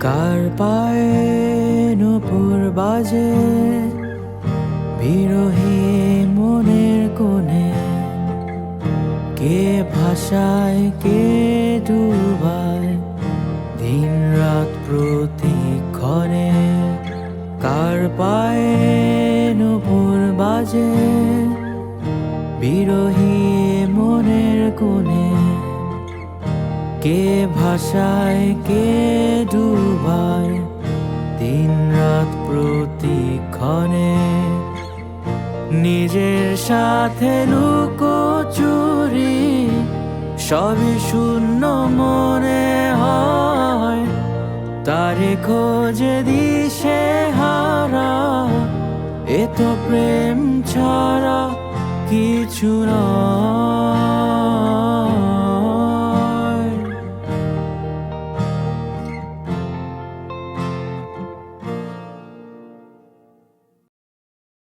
কার পায়ে নূপুর বাজে বিরহী মনের কোণে, কে ভাষায় কে ডুবায় দিন রাত প্রতিক্ষণে। কার পায়ে নূপুর বাজে বিরহী মনের কোণে, কে ভাষায় কে ডুবায় দিন রাত প্রতিক্ষণে। নিজের সাথে লুকোচুরি সবই শূন্য মনে হয়, তারে খোঁজে দিশে হারা, এ তো প্রেম ছাড়া কিছু নয়।